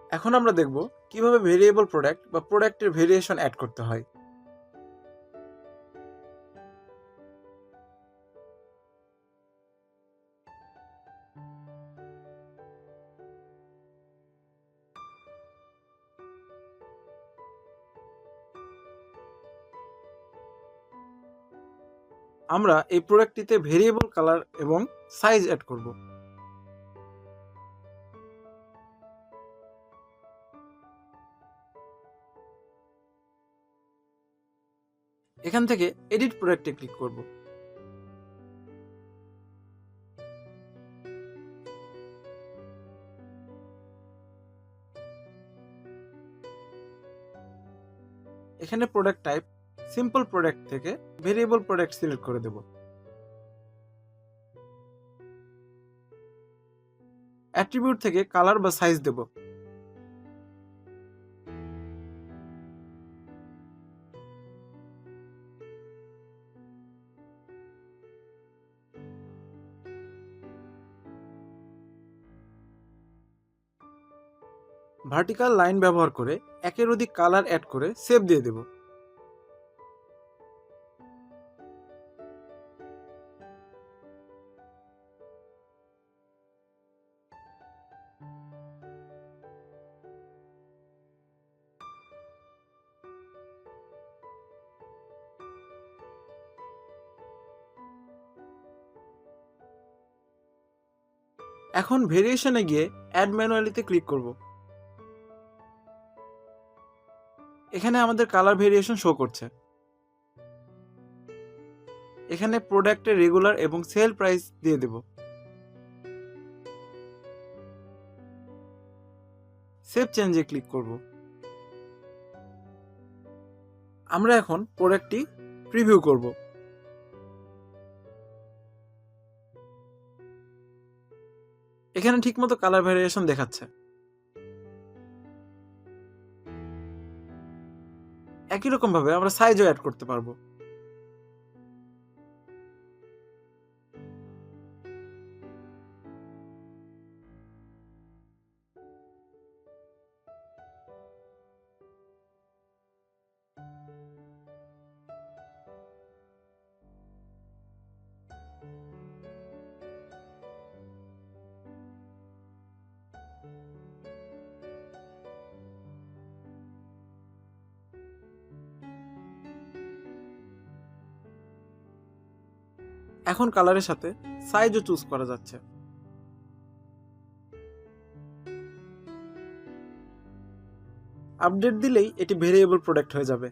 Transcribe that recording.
এখন আমরা দেখব কিভাবে ভেরিয়েবল প্রোডাক্ট বা প্রোডাক্টের ভেরিয়েশন অ্যাড করতে হয়। আমরা এই প্রোডাক্টটিতে ভেরিয়েবল কালার এবং সাইজ অ্যাড করব। এখান থেকে এডিট প্রোডাক্টে ক্লিক করব। এখানে প্রোডাক্ট টাইপ সিম্পল প্রোডাক্ট থেকে ভেরিয়েবল প্রোডাক্ট সিলেক্ট করে দেব। অ্যাট্রিবিউট থেকে কালার বা সাইজ দেব। ভার্টিক্যাল লাইন ব্যবহার করে একের অধিক কালার অ্যাড করে সেভ দিয়ে দেব। এখন ভেরিয়েশনে গিয়ে অ্যাড ম্যানুয়ালিতে ক্লিক করব। এখানে আমাদের কালার ভেরিয়েশন শো করছে। এখানে প্রোডাক্টের রেগুলার এবং সেল প্রাইস দিয়ে দেব। সেভ চেঞ্জে ক্লিক করব। আমরা এখন প্রোডাক্টটি প্রিভিউ করব। এখানে ঠিকমতো কালার ভেরিয়েশন দেখাচ্ছে। একই রকম ভাবে আমরা সাইজও অ্যাড করতে পারবো। এখন কালারের সাথে সাইজও চুজ করা যাচ্ছে। আপডেট দিলেই এটি ভেরিয়েবল প্রোডাক্ট হয়ে যাবে।